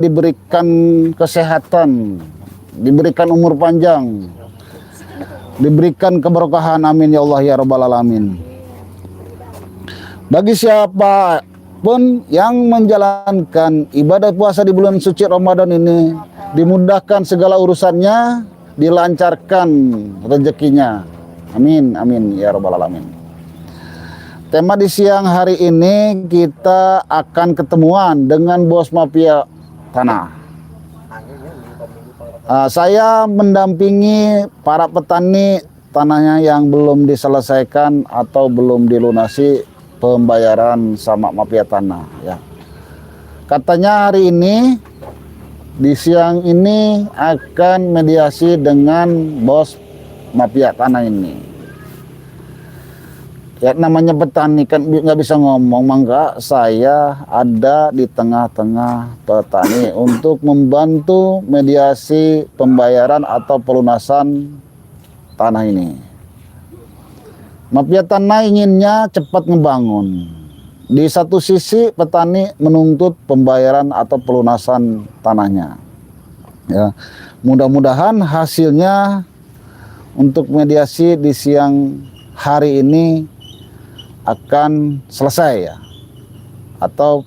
diberikan kesehatan, diberikan umur panjang, diberikan keberkahan, amin ya Allah ya rabbal alamin. Bagi siapa pun yang menjalankan ibadah puasa di bulan suci Ramadan ini, dimudahkan segala urusannya, dilancarkan rezekinya, amin amin ya rabbal alamin. Tema di siang hari ini kita akan ketemuan dengan bos mafia tanah. Saya mendampingi para petani tanahnya yang belum diselesaikan atau belum dilunasi pembayaran sama mafia tanah ya. Katanya hari ini di siang ini akan mediasi dengan bos mafia tanah ini. Ya namanya petani kan nggak bisa ngomong, maka saya ada di tengah-tengah petani untuk membantu mediasi pembayaran atau pelunasan tanah ini. Mafia tanah inginnya cepat ngebangun. Di satu sisi petani menuntut pembayaran atau pelunasan tanahnya. Ya, mudah-mudahan hasilnya untuk mediasi di siang hari ini akan selesai ya, atau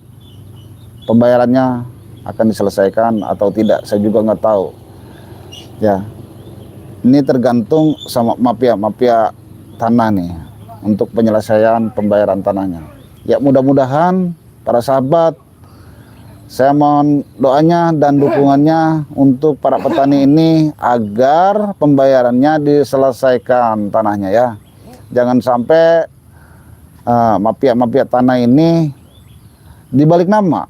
pembayarannya akan diselesaikan atau tidak, saya juga nggak tahu ya. Ini tergantung sama mafia tanah nih untuk penyelesaian pembayaran tanahnya ya. Mudah-mudahan para sahabat, saya mohon doanya dan dukungannya untuk para petani ini agar pembayarannya diselesaikan tanahnya ya. Jangan sampai mafia tanah ini dibalik nama,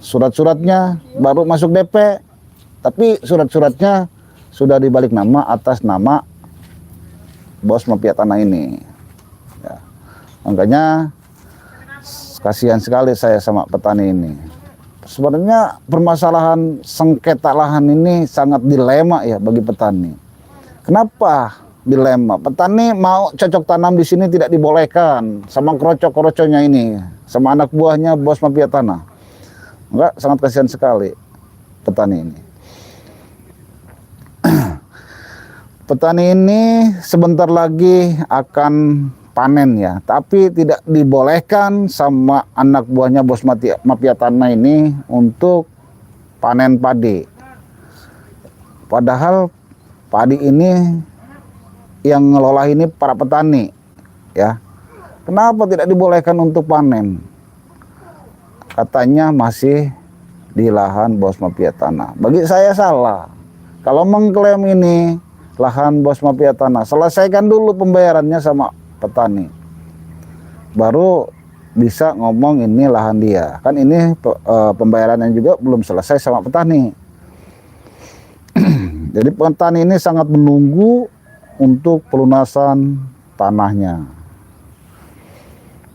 surat-suratnya baru masuk DP, tapi surat-suratnya sudah dibalik nama atas nama bos mafia tanah ini ya. Makanya kasihan sekali saya sama petani ini. Sebenarnya permasalahan sengketa lahan ini sangat dilema ya bagi petani. Kenapa dilema? Petani mau cocok tanam di sini tidak dibolehkan sama kroco-kroconya ini, sama anak buahnya bos mafia tanah. Enggak, sangat kasihan sekali petani ini. Petani ini sebentar lagi akan panen ya, tapi tidak dibolehkan sama anak buahnya bos mafia tanah ini untuk panen padi. Padahal padi ini yang ngelola ini para petani ya. Kenapa tidak dibolehkan untuk panen? Katanya masih di lahan bos mafia tanah. Bagi saya salah. Kalau mengklaim ini lahan bos mafia tanah, selesaikan dulu pembayarannya sama petani, baru bisa ngomong ini lahan dia. Kan ini pembayarannya juga belum selesai sama petani. Jadi petani ini sangat menunggu untuk pelunasan tanahnya.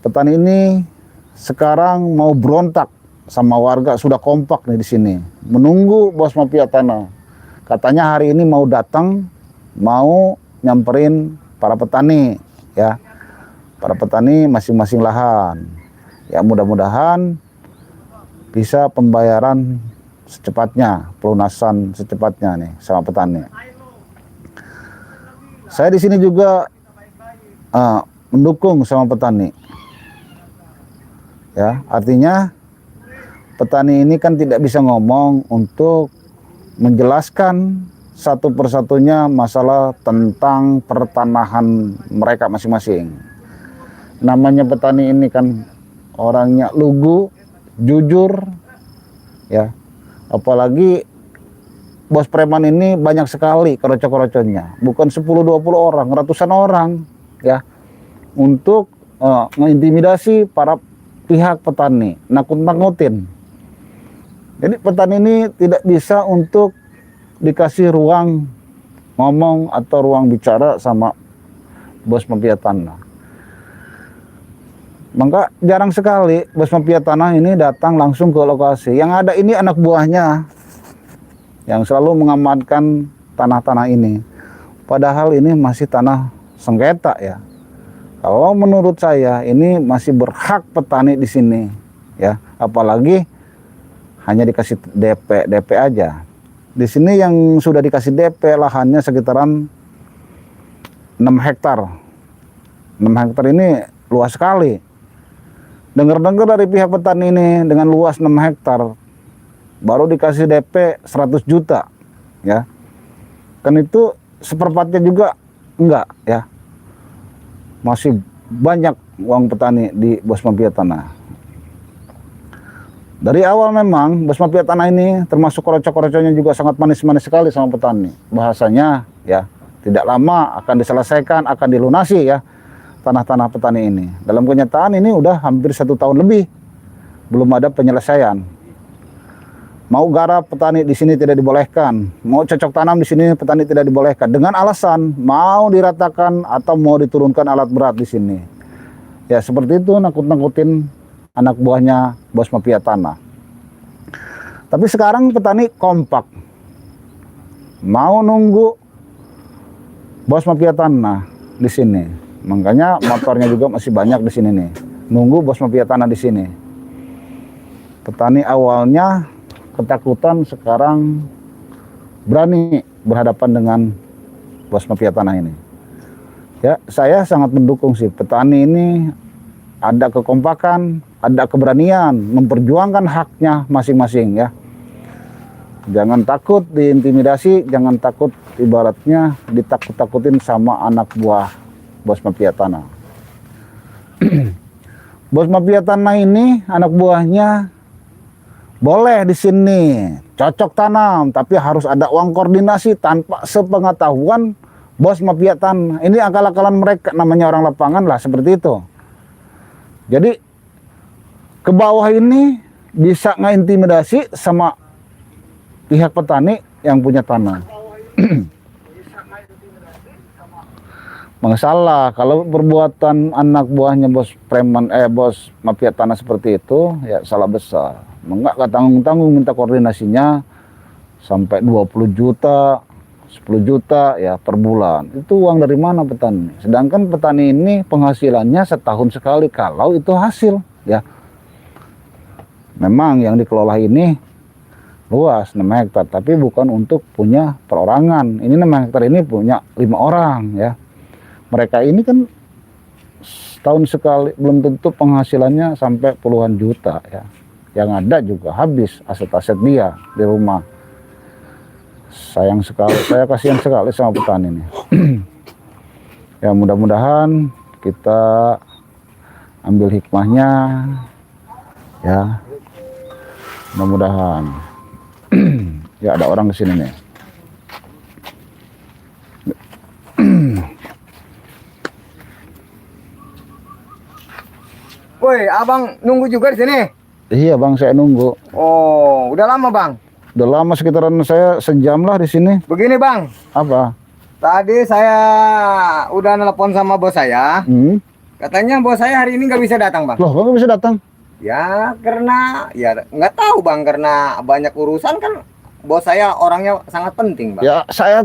Petani ini sekarang mau berontak sama warga, sudah kompak nih di sini menunggu bos mafia tanah. Katanya hari ini mau datang, mau nyamperin para petani ya, para petani masing-masing lahan ya. Mudah-mudahan bisa pembayaran secepatnya, pelunasan secepatnya nih sama petani. Saya di sini juga mendukung sama petani ya. Artinya petani ini kan tidak bisa ngomong untuk menjelaskan satu persatunya masalah tentang pertanahan mereka masing-masing. Namanya petani ini kan orangnya lugu, jujur ya. Apalagi bos preman ini banyak sekali kroco-kroconya, bukan 10-20 orang, ratusan orang ya, untuk mengintimidasi para pihak petani, nakut-nakutin. Jadi petani ini tidak bisa untuk dikasih ruang ngomong atau ruang bicara sama bos mafia tanah. Maka jarang sekali bos mafia tanah ini datang langsung ke lokasi. Yang ada ini anak buahnya yang selalu mengamankan tanah-tanah ini. Padahal ini masih tanah sengketa ya. Kalau menurut saya ini masih berhak petani di sini ya. Apalagi hanya dikasih DP aja. Di sini yang sudah dikasih DP lahannya sekitaran 6 hektar. 6 hektar ini luas sekali. Dengar-dengar dari pihak petani ini dengan luas 6 hektar baru dikasih DP 100 juta ya. Kan itu seperempatnya juga enggak ya. Masih banyak uang petani di Bos Mafia Tanah. Dari awal memang Bos Mafia Tanah ini termasuk korocok-korocoknya juga sangat manis-manis sekali sama petani. Bahasanya ya tidak lama akan diselesaikan, akan dilunasi ya tanah-tanah petani ini. Dalam kenyataan ini udah hampir 1 tahun lebih belum ada penyelesaian. Mau garap petani di sini tidak dibolehkan, mau cocok tanam di sini petani tidak dibolehkan dengan alasan mau diratakan atau mau diturunkan alat berat di sini. Ya seperti itu nakut-nakutin anak buahnya Bos Mafia Tanah. Tapi sekarang petani kompak, mau nunggu Bos Mafia Tanah di sini. Makanya motornya juga masih banyak di sini nih, nunggu Bos Mafia Tanah di sini. Petani awalnya ketakutan, sekarang berani berhadapan dengan Bos Mafia Tanah ini. Ya, saya sangat mendukung sih petani ini ada kekompakan, ada keberanian memperjuangkan haknya masing-masing ya. Jangan takut diintimidasi, jangan takut ibaratnya ditakut-takutin sama anak buah Bos Mafia Tanah. Bos Mafia Tanah ini anak buahnya boleh di sini cocok tanam, tapi harus ada uang koordinasi tanpa sepengetahuan Bos Mafia Tanah. Ini akal-akalan mereka, namanya orang lapangan lah seperti itu. Jadi ke bawah ini bisa ngintimidasi sama pihak petani yang punya tanah. Masalah kalau perbuatan anak buahnya Bos Mafia Tanah seperti itu ya salah besar. Enggak tanggung-tanggung minta koordinasinya sampai 20 juta, 10 juta ya per bulan. Itu uang dari mana petani? Sedangkan petani ini penghasilannya setahun sekali kalau itu hasil ya. Memang yang dikelola ini luas 6 hektar tapi bukan untuk punya perorangan. Ini 6 hektar ini punya 5 orang ya. Mereka ini kan setahun sekali belum tentu penghasilannya sampai puluhan juta ya. Yang ada juga habis aset-aset dia di rumah. Sayang sekali, saya kasihan sekali sama petani ini. Ya mudah-mudahan kita ambil hikmahnya ya. Mudah-mudahan. Ya ada orang kesini nih. Woi, abang nunggu juga di sini? Iya bang, saya nunggu. Oh, udah lama bang? Udah lama, sekitaran saya sejam lah di sini. Begini bang. Apa? Tadi saya udah nelpon sama bos saya. Katanya bos saya hari ini nggak bisa datang bang. Loh, kok nggak bisa datang? Ya karena ya nggak tahu bang, karena banyak urusan kan. Bos saya orangnya sangat penting bang. Ya saya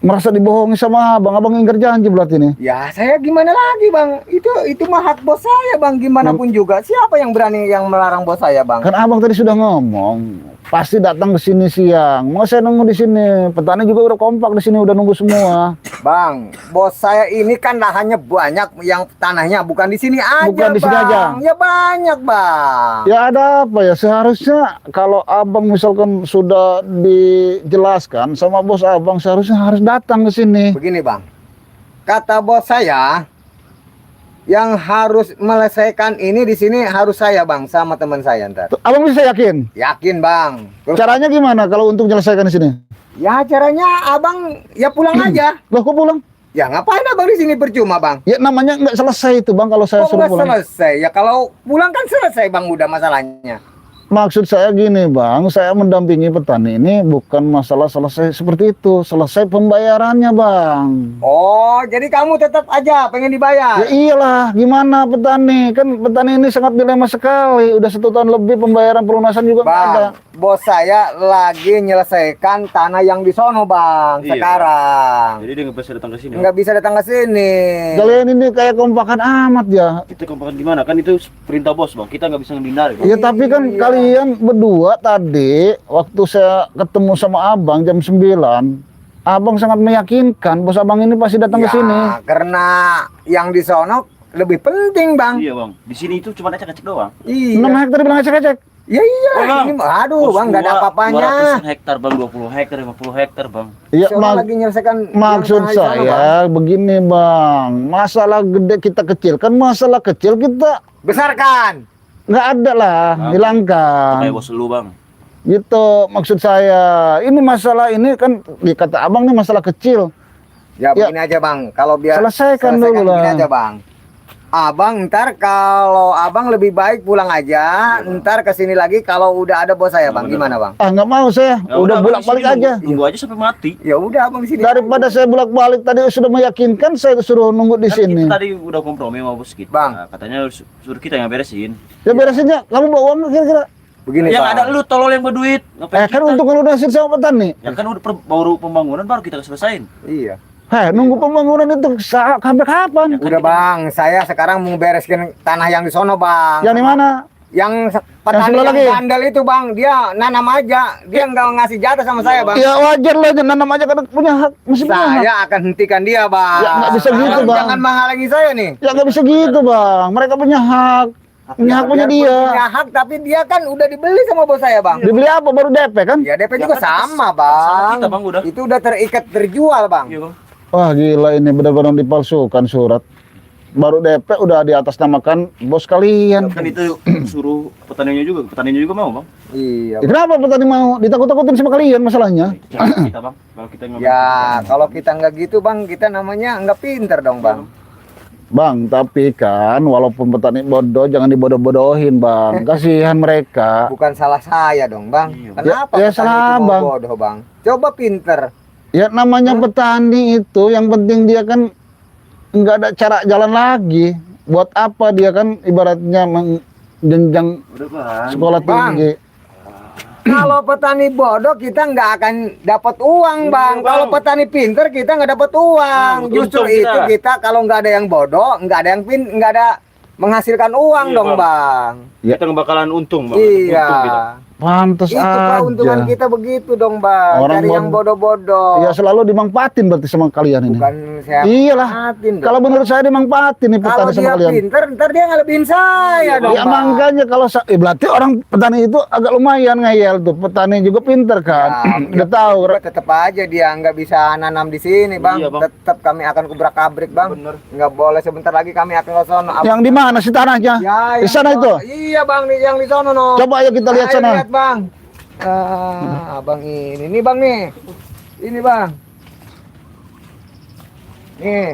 merasa dibohongi sama abang ingkar janji berarti ini. Ya saya gimana lagi bang? Itu mah hak bos saya bang. Gimana pun juga. Siapa yang berani yang melarang bos saya bang? Kan abang tadi sudah ngomong pasti datang ke sini siang. Mau saya nunggu di sini. Petani juga udah kompak di sini, udah nunggu semua. Bang, bos saya ini kan lahannya banyak, yang tanahnya bukan di sini aja. Bukan di sini bang. aja. Ya banyak bang. Ya ada apa ya? Seharusnya kalau abang misalkan sudah dijelaskan sama bos abang, seharusnya harus datang ke sini. Begini bang, kata bos saya, yang harus melesaikan ini di sini harus saya bang, sama teman saya ntar. Abang bisa yakin? Yakin bang. Terus, Caranya gimana kalau untuk menyelesaikan di sini? ya caranya abang ya pulang aja. Loh kok pulang? Ya ngapain abang di sini percuma bang? Ya namanya nggak selesai itu bang kalau saya Kok suruh nggak pulang. selesai? Ya kalau pulang kan selesai bang, udah masalahnya. Maksud saya gini bang, saya mendampingi petani ini bukan masalah selesai seperti itu, selesai pembayarannya bang. Oh, jadi kamu tetap aja pengen dibayar? Ya iyalah, gimana petani? Kan petani ini sangat dilema sekali. Udah 1 tahun lebih pembayaran pelunasan juga nggak ada. Bang, bos saya lagi menyelesaikan tanah yang di sono bang. Iya, sekarang. Jadi dia nggak bisa datang ke sini. Nggak bisa datang ke sini. Kalian ini kayak kompakan amat ya. Kita kompakan gimana? Kan itu perintah bos bang. Kita nggak bisa menghindari. Bang. Ya tapi kan kalian kalian berdua tadi waktu saya ketemu sama abang jam 9, abang sangat meyakinkan bos abang ini pasti datang ke sini. Karena yang di sono lebih penting bang. Iya bang, di sini itu cuma ecek-ecek doang. 6 Iya. hektar bilang ecek-ecek. Ya iya. Oh, Bang. Ini aduh Bos bang nggak ada gua apa-apanya. 200 hektar bang, 20 hektar, 50 hektar bang. Iya, Sono lagi menyelesaikan maksud yang tengah di sono, Bang. saya begini bang, masalah gede kita kecil kan masalah kecil kita Besarkan. nggak ada lah, Bang, hilangkan. Kayak bos lu bang. Gitu maksud saya. Ini masalah ini kan dikata abang ini masalah kecil. Ya begini aja bang. Kalau biar Selesaikan dulu begini lah. aja bang. Abang ntar kalau abang lebih baik pulang aja. Ntar kesini lagi kalau udah ada bos saya bang. Gimana bang? Ah nggak mau saya, Ya udah Bang, bolak-balik di sini aja. Tunggu aja sampai mati. Ya udah abang di sini. Daripada saya bolak-balik tadi sudah meyakinkan, saya suruh nunggu di Kan sini. kita tadi udah kompromi sama bos kita. Bang. Nah, katanya suruh kita yang beresin. Ya beresinnya, kamu bawa uang nggak kira-kira? Begini Yang bang. ada lu tolol yang berduit. Ngapain Kan kita? untuk ngelunasin sama petani. Ya kan udah baru pembangunan baru kita selesain. Iya. Nunggu pembangunan itu sampai kapan? Udah bang. Saya sekarang mau bereskin tanah yang di sono bang. Yang di mana? Yang petani sebelah yang lagi? bandel itu bang. Dia nanam aja. Dia nggak ngasih jatah sama saya bang. Ya wajar lah, nanam aja kan punya hak, masih punya hak. Saya akan hentikan dia bang. Ya, nggak bisa gitu, Abang Bang. Jangan menghalangi saya nih. Ya nggak bisa gitu bang, mereka punya hak. Punya hak punya biarpun dia. Punya hak tapi dia kan udah dibeli sama bos saya bang. Dibeli apa baru DP kan? Ya DP Ya juga kan sama sama bang. kita, Bang, udah. Itu udah terikat terjual bang. Iya bang. Wah gila ini benar-benar dipalsukan surat. Baru DP udah di atas namakan bos kalian. Kan itu suruh petaninya juga mau bang. Iya. Ya, kenapa petani mau ditakut-takutin sama kalian masalahnya? Kita bang, kalau kita nggak Ya kalau kita nggak gitu bang, kita namanya nggak pinter dong bang. Bang, tapi kan walaupun petani bodoh jangan dibodoh-bodohin bang. Kasihan mereka. Bukan salah saya dong bang. Iya. Kenapa Ya, petani salah itu mau Bang. bodoh bang? Coba pinter. Ya namanya petani itu yang penting dia kan nggak ada cara jalan lagi. Buat apa dia kan ibaratnya jenjang Udah bang. sekolah Bang. tinggi. Kalau petani bodoh kita nggak akan dapat uang bang. Bang. Kalau petani pinter kita nggak dapat uang. Nah, Justru untung itu kita. kalau nggak ada yang bodoh, nggak ada yang nggak ada menghasilkan uang Iya, dong Bang. bang. Ya. Kita nggak bakalan untung bang. Iya. Untung kita. Pantes Itu aja. keuntungan kita begitu dong bang. Orang Cari yang bodoh-bodoh. Ya selalu dimanfaatin berarti sama kalian ini. Bukan saya Iyalah. manfaatin dong. Kalau menurut saya dimanfaatin nih Kalau petani sama dia kalian. pinter, ntar dia ngelebihin saya dong Ya bang. makanya kalau berarti orang petani itu agak lumayan ngeyel tuh. Petani juga pinter kan. Udah tahu. Tetap aja dia nggak bisa nanam di sini bang. Iya, Bang. Tetap kami akan kubrak-abrik bang. Bener. Nggak boleh sebentar lagi kami akan ke sono. Yang di mana sih tanahnya? Ya, Di yang sana itu. Iya bang, yang di sono no. Coba ayo kita lihat Ayo sana. Lihat bang. Abang ini bang nih. Ini bang. Nih,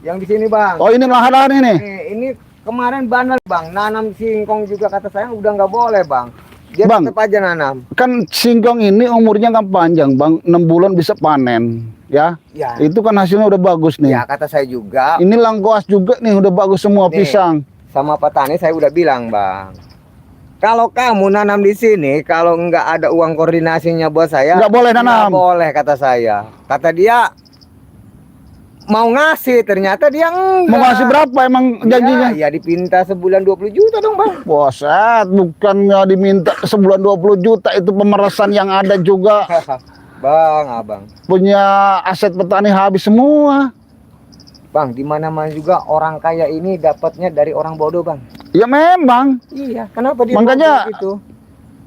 yang di sini bang. Oh ini lahan ini. Nih, ini kemarin bandel bang. Nanam singkong juga kata saya udah nggak boleh bang. Dia Bang. tetap aja nanam. Kan singkong ini umurnya kan panjang bang. 6 bulan bisa panen. Ya. Ya. Itu kan hasilnya udah bagus nih. Ya kata saya juga. Ini langkoas juga nih udah bagus semua Nih. pisang. Sama petani saya udah bilang bang, kalau kamu nanam di sini, kalau nggak ada uang koordinasinya buat saya, Nggak boleh nanam. nggak boleh kata saya. Kata dia mau ngasih, ternyata dia enggak. Mau ngasih berapa emang janjinya? Ya dipinta sebulan 20 juta dong bang. Boset, bukannya diminta sebulan 20 juta itu pemerasan yang ada juga. Bang, abang, Punya aset petani habis semua. bang, di mana-mana juga orang kaya ini dapatnya dari orang bodoh bang. Ya memang, Iya, kenapa dia Makanya- bodoh gitu?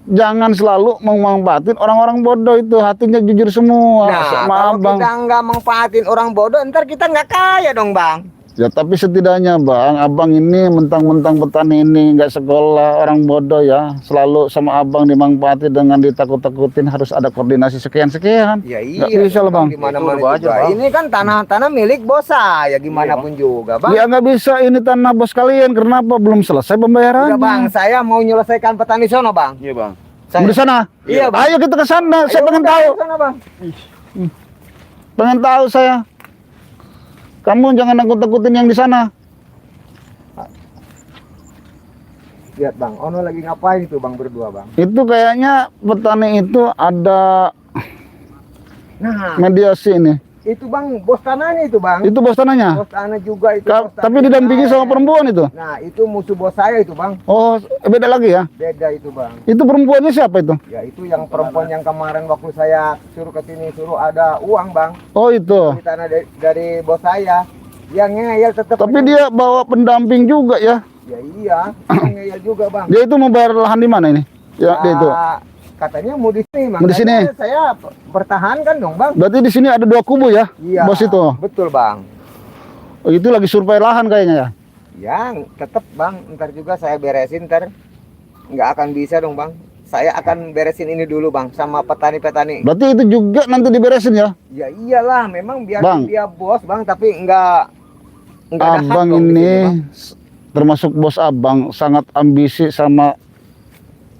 jangan selalu memanfaatin orang-orang bodoh itu, hatinya jujur semua Nah, sama kalau abang. kita nggak manfaatin orang bodoh, ntar kita nggak kaya dong bang. Ya tapi setidaknya bang, abang ini mentang-mentang petani ini nggak sekolah, orang bodoh ya, selalu sama abang dimanfaati dengan ditakut-takutin, harus ada koordinasi sekian-sekian. Ya Nggak iya, bisa lah, Bang. Gimana-mana Itu udah wajar, juga. Bang. Ini kan tanah milik bos saya, gimana Iya, pun juga, bang. Ya nggak bisa, ini tanah bos kalian, kenapa belum selesai pembayarannya? Udah bang, saya mau menyelesaikan petani sono bang. Iya bang. Saya, Di sana? Iya, Bang. Ayo kita ke sana, saya Ayo, pengen udah, tahu. ke sana, bang. Pengen tahu saya. Kamu jangan nakut-takutin yang di sana. Lihat bang, Ono lagi ngapain itu bang berdua bang? Itu kayaknya petani itu ada Nah, mediasi ini. Itu bang, bos tanahnya itu bang. Itu bos tanahnya. Bos tanah juga itu. Ka- bos tanah tapi didampingi saya. sama perempuan itu. Nah itu musuh bos saya itu bang. Oh, beda lagi ya. Beda itu bang. Itu perempuannya siapa itu? Ya itu yang perempuan yang kemarin waktu saya suruh ke sini suruh ada uang bang. Oh, itu. Di tanah dari bos saya. Yang ngeyel tetap. Tapi dia bawa pendamping juga ya. Ya iya, yang ngeyel juga bang. Dia itu mau bayar lahan di mana ini? Ya, dia itu. Katanya mau di sini bang. Mau di sini? Saya pertahankan dong bang. Berarti di sini ada 2 kubu ya? Iya. Bos itu. Betul bang. Oh, itu lagi survei lahan kayaknya ya. Ya tetap bang. Ntar juga saya beresin ntar. Nggak akan bisa dong bang. Saya akan beresin ini dulu bang sama petani-petani. Berarti itu juga nanti diberesin ya? Ya iyalah, memang biar Bang. dia bos bang, tapi nggak ada hak Abang dong di sini, ini Bang. termasuk bos abang sangat ambisi sama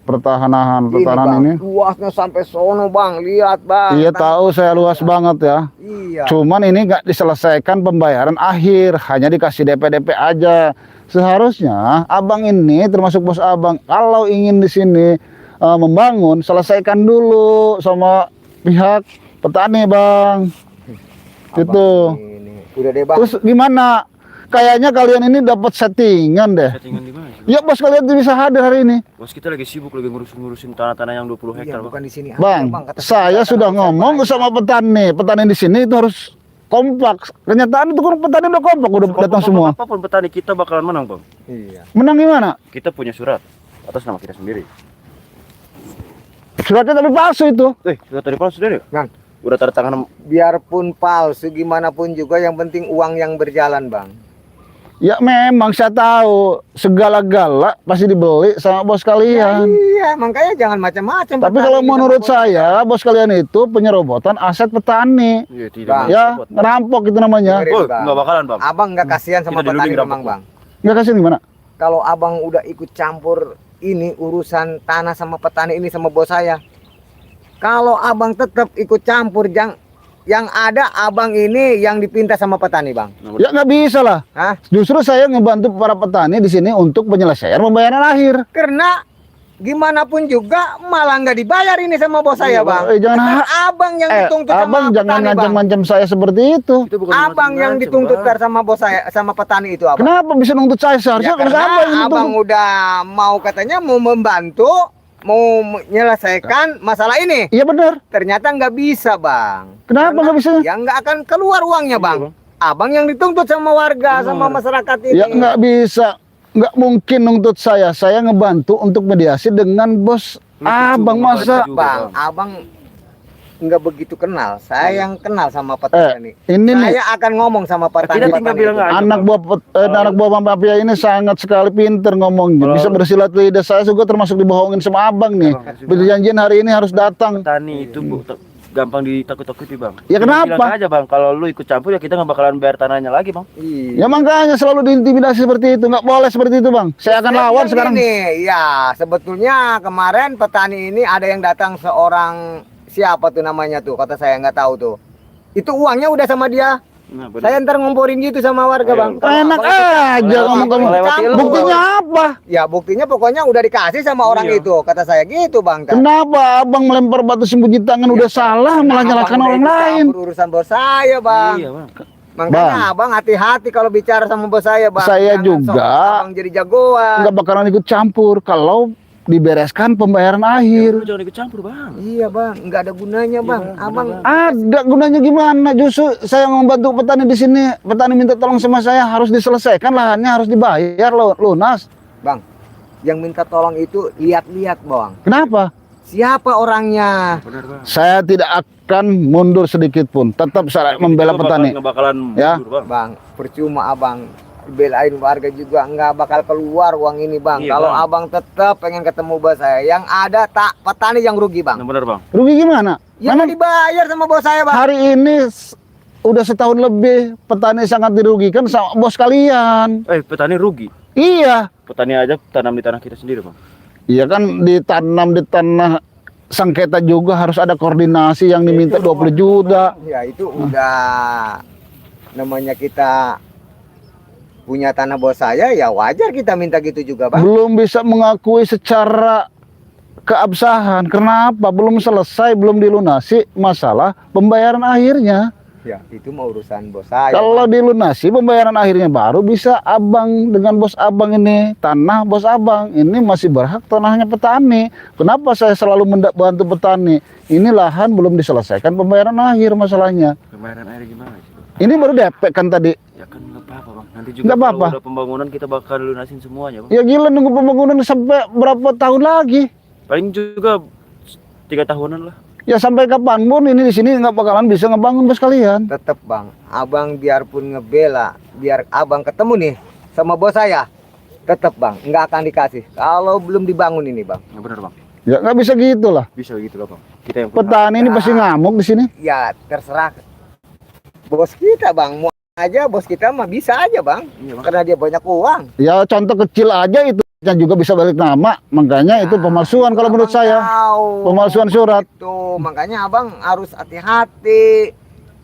pertahanan Bang, ini. luasnya sampai sono bang, lihat bang. Iya tahu saya luas banget ya. Iya. Cuman ini nggak diselesaikan pembayaran akhir, hanya dikasih DP aja. Seharusnya abang ini termasuk bos abang, kalau ingin di sini membangun, selesaikan dulu sama pihak petani bang. Abang Itu. ini. Udah deh bang. Terus gimana? Kayaknya kalian ini dapat settingan deh. Settingan di mana? Ya bos kalian tuh bisa hadir hari ini. Bos kita lagi sibuk lagi ngurusin tanah-tanah yang 20 Iya, hektar, bukan Bang. di sini. Bang, Kata saya kita, sudah kata ngomong saya, sama petani. Petani di sini itu harus kompak. Kenyataan itu kan petani udah kompak, udah datang semua. Apapun petani kita bakalan menang, Bang. Iya. Menang gimana? Kita punya surat atas nama kita sendiri. Suratnya tapi palsu itu. Surat dari palsu sudah ya? Bang, Udah tanda tangan. biarpun palsu gimana pun juga yang penting uang yang berjalan bang. Ya memang saya tahu segala-gala pasti dibeli sama bos kalian. Iya, makanya jangan macam-macam. Tapi petani kalau sama menurut bos. saya, bos kalian itu penyerobotan aset petani. Iya, tidak. Bang. Ya, ngerampok itu namanya. Dengerin, Oh, Bang. enggak bakalan, Bang. Abang nggak kasihan sama Kita dulu petani dirampok, memang bang. Nggak kasih gimana? Kalau abang udah ikut campur ini urusan tanah sama petani ini sama bos saya. Kalau abang tetap ikut campur, yang ada abang ini yang dipinta sama petani bang. Ya nggak bisa lah. Hah? Justru saya ngebantu para petani di sini untuk penyelesaian pembayaran akhir. Karena gimana pun juga malah nggak dibayar ini sama bos saya bang. Jangan Kan abang yang dituntut sama abang jangan petani bang. ngancam-ngancam saya seperti itu. Itu bukan Abang yang macam-macam, dituntut Bang. sama bos saya sama petani itu abang. Kenapa bisa nuntut saya? Seharusnya Ya, harus karena abang yang abang dituntut. udah mau katanya mau membantu, mau menyelesaikan masalah ini. Iya benar. Ternyata nggak bisa bang. Kenapa nggak bisa? Ya nggak akan keluar uangnya bang. Bang. Abang yang dituntut sama warga, sama masyarakat ini. Ya nggak bisa. Nggak mungkin nuntut saya. Saya ngebantu untuk mediasi dengan bos abang masa. juga, Bang, Bang. abang nggak begitu kenal. Saya yang kenal sama petani. Ini nih Saya akan ngomong sama Kita petani. tinggal bilang aja, anak Bang. anak buah mafia ini sangat sekali pinter ngomongnya. Kalau- Bisa bersilat lidah. Saya juga termasuk dibohongin sama abang nih. Berjanjian hari ini harus datang. Petani itu gampang ditakut-takuti, Bang. Ya Kita kenapa? bilang aja, Bang, kalau lu ikut campur ya kita nggak bakalan bayar tanahnya lagi, Bang. Iya. Ya makanya selalu diintimidasi seperti itu. Nggak boleh seperti itu bang. Saya akan lawan bilang sekarang. gini, ya sebetulnya kemarin petani ini ada yang datang seorang siapa tuh namanya tuh, kata saya nggak tahu tuh. Itu uangnya udah sama dia. Nah, benar. Saya ntar ngomporin gitu sama warga Ayo. bang. Enak aja ngomong kamu. melewati lu. Buktinya apa? Ya buktinya pokoknya udah dikasih sama orang Iya. itu, kata saya gitu bang. Kenapa abang melempar batu sembunyi tangan udah salah malah Abang nyalahkan udah orang ikut lain? campur urusan bos saya bang. Iya, Bang. Makanya Bang. abang hati-hati kalau bicara sama bos saya bang. Saya Jangan juga. sok abang jadi jagoan. Nggak bakalan ikut campur kalau dibereskan pembayaran Lu akhir. jangan ikut campur, Bang. Iya bang, nggak ada gunanya bang. Bang, Abang bener, Ada gunanya gimana? Justru saya membantu petani di sini. Petani minta tolong sama saya harus diselesaikan lahannya harus dibayar lunas. bang, yang minta tolong itu lihat-lihat bang. Kenapa? Siapa orangnya? Benar, Bang. Saya tidak akan mundur sedikit pun. Tetap saya membela petani. Nggak bakalan Ya. mundur, Bang. Bang, percuma abang belain warga juga nggak bakal keluar uang ini bang. Iya, Kalau Bang. abang tetap pengen ketemu bos saya, yang ada tak petani yang rugi bang. Nah, benar, Bang. Rugi gimana? Yang Memang dibayar sama bos saya bang. hari ini udah setahun lebih petani sangat dirugikan sama bos kalian. Petani rugi. Iya. Petani aja tanam di tanah kita sendiri, Bang. Iya kan ditanam di tanah sengketa juga harus ada koordinasi yang diminta 20 juta. Ya itu udah namanya kita punya tanah bos saya, ya wajar kita minta gitu juga bang. Belum bisa mengakui secara keabsahan. Kenapa? Belum selesai, belum dilunasi masalah pembayaran akhirnya. Ya, itu mau urusan bos saya. Kalau dilunasi pembayaran akhirnya baru bisa abang dengan bos abang ini. Tanah bos abang ini masih berhak tanahnya petani. Kenapa saya selalu bantu petani? Ini lahan belum diselesaikan pembayaran akhir masalahnya. Pembayaran air gimana sih, Bang? Ini baru DP kan tadi. Ya kan nggak apa-apa, Bang. Nanti juga Nggak kalau apa-apa. udah pembangunan kita bakal lunasin semuanya, Bang. Ya gila nunggu pembangunan sampai berapa tahun lagi? Paling juga 3 tahunan lah. Ya sampai kapanpun ini di sini nggak bakalan bisa ngebangun bos kalian. Tetep bang, abang biarpun ngebela, biar abang ketemu nih sama bos saya, tetep bang, nggak akan dikasih kalau belum dibangun ini bang. Ya benar, Bang. Ya nggak bisa gitu lah. Bisa gitu lah, Bang. Kita yang Petani ini pasti ngamuk di sini. Ya terserah bos kita bang, mau aja bos kita mah bisa aja bang, Iya, Bang. karena dia banyak uang. Ya contoh kecil aja itu yang juga bisa balik nama. Makanya itu pemalsuan kalau menurut Abang saya. tahu. Pemalsuan surat. Itu makanya abang harus hati-hati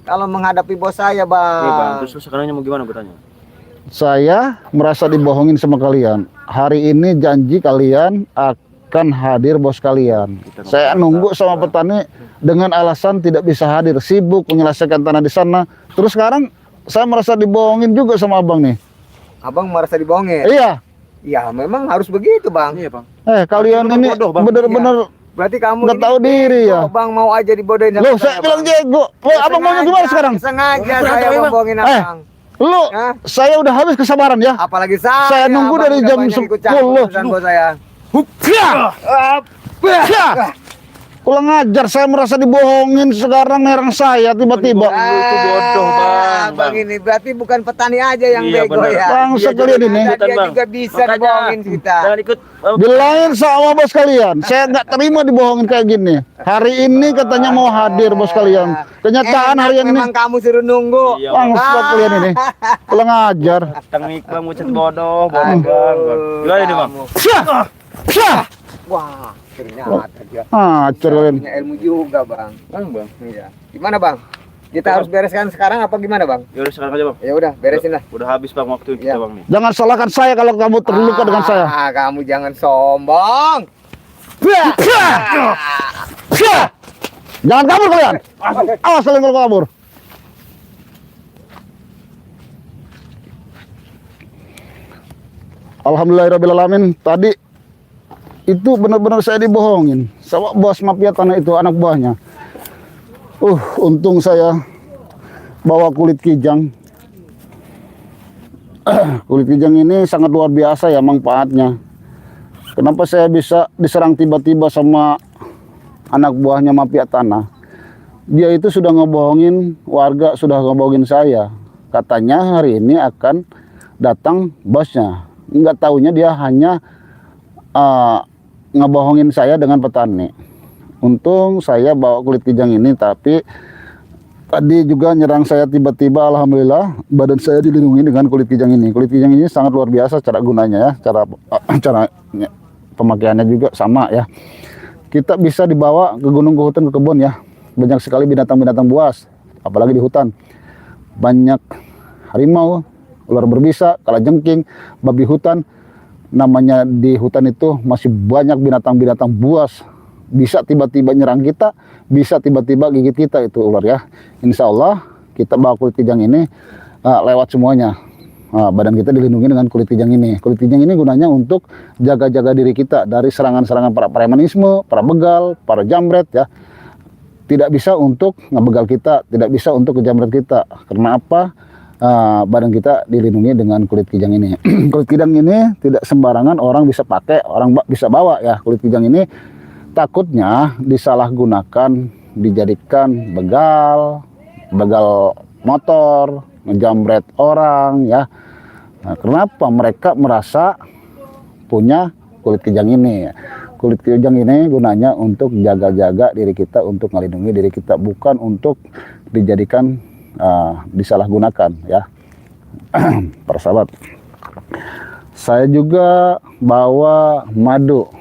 kalau menghadapi bos saya bang. Iya, Bang. Terus sekarang mau gimana gue tanya? Saya merasa dibohongin sama kalian. Hari ini janji kalian akan hadir bos kalian. Kita Saya nunggu sama petani dengan alasan tidak bisa hadir, sibuk menyelesaikan tanah di sana. Terus sekarang saya merasa dibohongin juga sama abang nih. Abang merasa dibohongin. Iya. Ya memang harus begitu bang. Iya, Bang. Kalian Berarti lu ini bodoh, Bang. bener-bener Berarti kamu nggak ini tahu diri ya. jago, bang mau aja dibodohin sama Loh, saya bilang Bang. jago. Loh, abang maunya gimana sekarang? Sengaja Bang, saya Bang. bohongin Eh, abang. Lu, Hah? saya udah habis kesabaran ya. Apalagi saya. Saya nunggu abang dari udah jam banyak ikut campur 10. urusan bos saya. Ya. Kurang ajar, saya merasa dibohongin sekarang nerang saya tiba-tiba. Itu bodoh, Bang. Bang ini berarti bukan petani aja yang Iya, bego benar. ya. Bangsa Dia kalian juga ini. ada, dia Bang. juga bisa Makanya, dibohongin kita. Jangan ikut. Bilangin sama bos kalian, saya nggak terima dibohongin kayak gini. Hari ini katanya mau hadir bos kalian. Kenyataan hari ini memang kamu suruh nunggu. Iya, Bang. bangsa kalian ini. Kurang ajar. Tengik, Bang. Mucet bodoh, Bang. Bang. Gimana nih, Bang? Syah! Syah! Wah, ternyata dia Hancur kalian. punya ilmu juga, Bang. Bang. Iya. Gimana, Bang? Kita harus bereskan sekarang apa gimana, Bang? Ya udah sekarang aja, Bang. Ya udah, beresin lah. Udah habis, Bang, waktu kita, Iya. Bang nih. Jangan salahkan saya kalau kamu terluka dengan saya. Kamu jangan sombong. Syah! Jangan kabur kalian. Awas kalian kalau kabur. Alhamdulillahirrahmanirrahim. Tadi itu benar-benar saya dibohongin sama bos mafia tanah itu, anak buahnya. Untung saya bawa kulit kijang. Kulit kijang ini sangat luar biasa ya manfaatnya. Kenapa saya bisa diserang tiba-tiba sama anak buahnya mafia tanah? Dia itu sudah ngebohongin warga, sudah ngebohongin saya. Katanya hari ini akan datang bosnya. Nggak taunya dia hanya ngebohongin saya dengan petani. Untung saya bawa kulit kijang ini, tapi tadi juga nyerang saya tiba-tiba. Alhamdulillah badan saya dilindungi dengan kulit kijang ini. Kulit kijang ini sangat luar biasa cara gunanya ya, cara pemakaiannya juga sama ya. Kita bisa dibawa ke gunung, ke hutan, ke kebun ya. Banyak sekali binatang-binatang buas, apalagi di hutan. Banyak harimau, ular berbisa, kalajengking, babi hutan. Namanya di hutan itu masih banyak binatang-binatang buas. Bisa tiba-tiba nyerang kita, bisa tiba-tiba gigit kita itu ular ya. Insya Allah kita bawa kulit kijang ini lewat semuanya. Badan kita dilindungi dengan kulit kijang ini. Kulit kijang ini gunanya untuk jaga-jaga diri kita dari serangan-serangan para premanisme, para begal, para jambret ya. Tidak bisa untuk ngebegal kita, tidak bisa untuk kejamret kita. Karena apa? Badan kita dilindungi dengan kulit kijang ini. Kulit kijang ini tidak sembarangan orang bisa pakai, orang bisa bawa ya. Kulit kijang ini takutnya disalahgunakan, dijadikan begal motor, ngejamret orang ya. Nah, kenapa mereka merasa punya kulit kijang ini? Kulit kijang ini gunanya untuk jaga-jaga diri kita, untuk melindungi diri kita, bukan untuk dijadikan disalahgunakan ya. Para sahabat, saya juga bawa madu.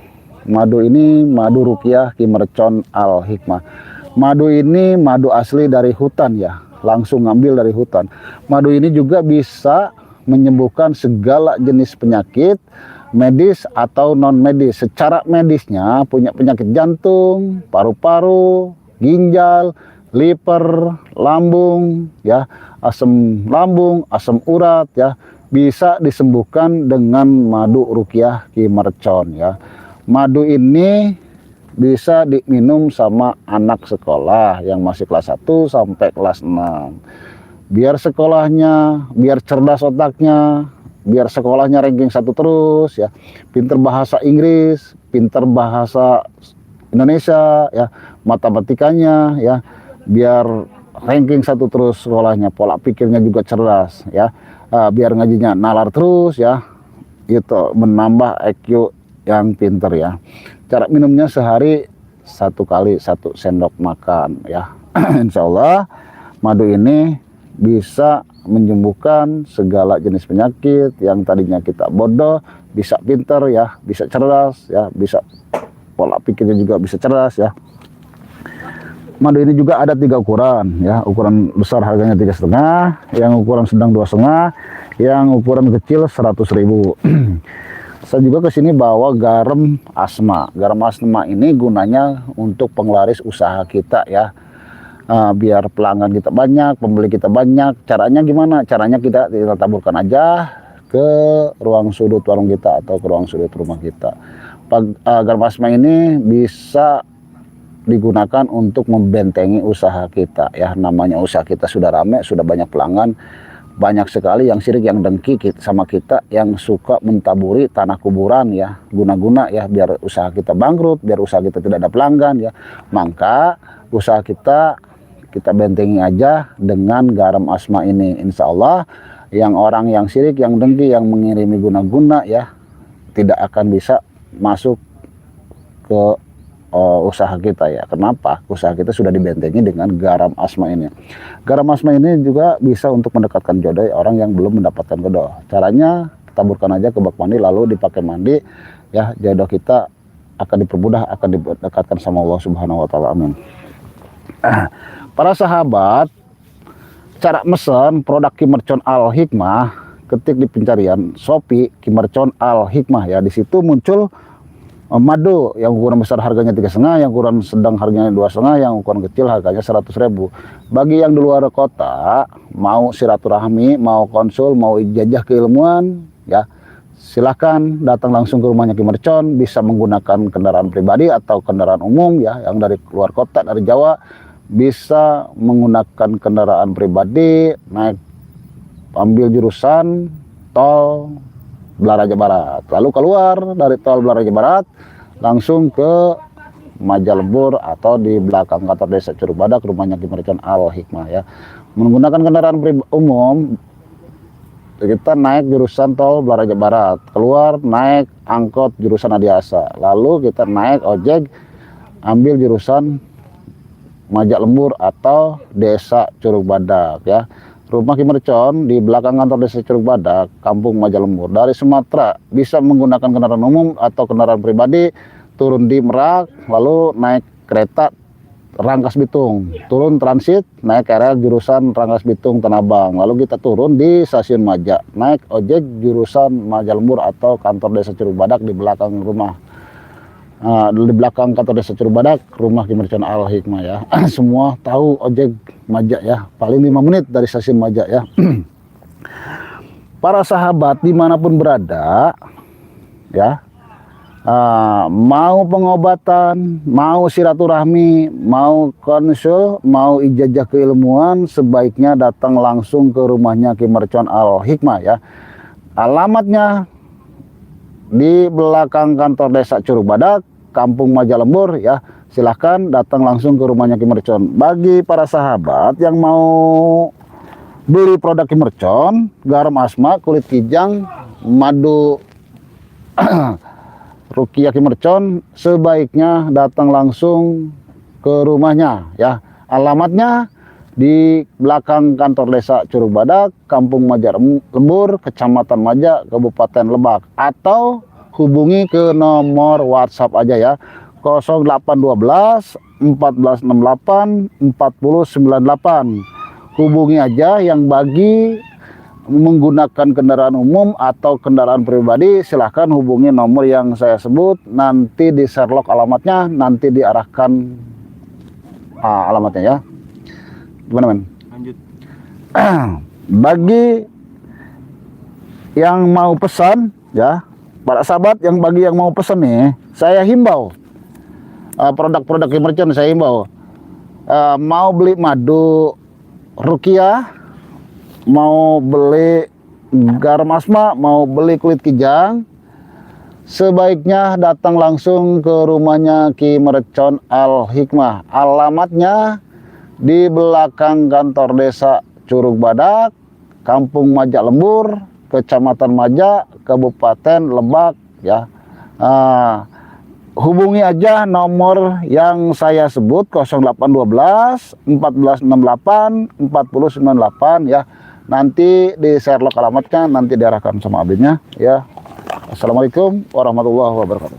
Madu ini madu ruqyah Ki Mercon Al Hikmah. Madu ini madu asli dari hutan ya, langsung ngambil dari hutan. Madu ini juga bisa menyembuhkan segala jenis penyakit medis atau non medis. Secara medisnya punya penyakit jantung, paru-paru, ginjal, liver, lambung, ya, asam lambung, asam urat, ya, bisa disembuhkan dengan madu ruqyah Ki Mercon, ya. Madu ini bisa diminum sama anak sekolah yang masih kelas 1 sampai kelas 6. Biar sekolahnya, biar cerdas otaknya, biar sekolahnya ranking 1 terus, ya. Pinter bahasa Inggris, pinter bahasa Indonesia, ya, matematikanya, ya, biar ranking 1 terus sekolahnya, pola pikirnya juga cerdas, ya. Biar ngajinya nalar terus, ya. Itu menambah IQ yang pinter, ya. Cara minumnya sehari 1 kali 1 sendok makan, ya. Insya Allah madu ini bisa menyembuhkan segala jenis penyakit yang tadinya kita bodoh, bisa pinter, ya, bisa cerdas, ya, bisa pola pikirnya juga bisa cerdas, ya. Madu ini juga ada 3 ukuran, ya. Ukuran besar harganya 3,5, yang ukuran sedang 2,5, yang ukuran kecil 100.000. Saya juga kesini bawa garam asma. Garam asma ini gunanya untuk penglaris usaha kita, ya. Biar pelanggan kita banyak, pembeli kita banyak. Caranya gimana? Caranya kita taburkan aja ke ruang sudut warung kita atau ke ruang sudut rumah kita. Garam asma ini bisa digunakan untuk membentengi usaha kita, ya. Namanya usaha kita sudah rame, sudah banyak pelanggan, banyak sekali yang sirik, yang dengki sama kita, yang suka mentaburi tanah kuburan, ya, guna-guna, ya, biar usaha kita bangkrut, biar usaha kita tidak ada pelanggan, ya. Maka usaha kita bentengi aja dengan garam asma ini. Insya Allah yang orang yang sirik, yang dengki, yang mengirimi guna-guna, ya, tidak akan bisa masuk ke usaha kita, ya. Kenapa? Usaha kita sudah dibentengi dengan garam asma ini. Garam asma ini juga bisa untuk mendekatkan jodoh orang yang belum mendapatkan jodoh. Caranya taburkan aja ke bak mandi lalu dipakai mandi, ya, jodoh kita akan dipermudah, akan didekatkan sama Allah Subhanahu wa taala. Amin. Para sahabat, cara mesen produk Ki Mercon Al Hikmah, ketik di pencarian Shopee Ki Mercon Al Hikmah, ya. Di situ muncul madu yang ukuran besar harganya 3,5, yang ukuran sedang harganya 2,5, yang ukuran kecil harganya 100.000. Bagi yang di luar kota mau silaturahmi, mau konsul, mau ijazah keilmuan, ya, silahkan datang langsung ke rumahnya Ki Mercon. Bisa menggunakan kendaraan pribadi atau kendaraan umum, ya, yang dari luar kota, dari Jawa bisa menggunakan kendaraan pribadi, naik ambil jurusan tol Blaraja Barat, lalu keluar dari tol Blaraja Barat langsung ke Majalembur atau di belakang kantor desa Curug Badak rumahnya Ki Mercon Al Hikmah, ya. Menggunakan kendaraan umum kita naik jurusan tol Blaraja Barat, keluar naik angkot jurusan Adiasa, lalu kita naik ojek ambil jurusan Majalembur atau desa Curug Badak, ya. Rumah Ki Mercon di belakang kantor desa Curug Badak, Kampung Majalembur. Dari Sumatera bisa menggunakan kendaraan umum atau kendaraan pribadi, turun di Merak, lalu naik kereta Rangkas Bitung, turun transit, naik KRL jurusan Rangkas Bitung Tanah Abang, lalu kita turun di stasiun Maja, naik ojek jurusan Majalembur atau kantor desa Curug Badak di belakang rumah. Di belakang kantor desa Curug Badak, rumah Ki Mercon Al Hikmah, ya. Semua tahu ojek Maja, ya, paling 5 menit dari stasiun Maja, ya. Para sahabat dimanapun berada, ya, mau pengobatan, mau silaturahmi, mau konsul, mau ijazah keilmuan, sebaiknya datang langsung ke rumahnya Ki Mercon Al Hikmah, ya. Alamatnya di belakang kantor desa Curug Badak, Kampung Majalembur, ya. Silahkan datang langsung ke rumahnya Ki Mercon. Bagi para sahabat yang mau beli produk Ki Mercon, garam asma, kulit kijang, madu ruqyah Ki Mercon, sebaiknya datang langsung ke rumahnya, ya. Alamatnya di belakang kantor desa Curug Badak, Kampung Majalembur, Kecamatan Maja, Kabupaten Lebak, atau hubungi ke nomor WhatsApp aja, ya, 0812 1468 4098. Hubungi aja. Yang bagi menggunakan kendaraan umum atau kendaraan pribadi, silahkan hubungi nomor yang saya sebut, nanti di Sherlock alamatnya, nanti diarahkan alamatnya, ya. Gimana men? Lanjut. Bagi yang mau pesan ya, para sahabat bagi yang mau pesan nih, saya himbau produk-produk merchant saya himbau, mau beli madu rukiah, mau beli garam asma, mau beli kulit kijang, sebaiknya datang langsung ke rumahnya Ki Mercon Al Hikmah. Alamatnya di belakang kantor desa Curug Badak, Kampung Majak Lembur, Kecamatan Majak, Kabupaten Lebak ya. Hubungi aja nomor yang saya sebut 0812 1468 4098 ya. Nanti di share alamatnya, nanti diarahkan sama abinnya ya. Assalamualaikum warahmatullahi wabarakatuh.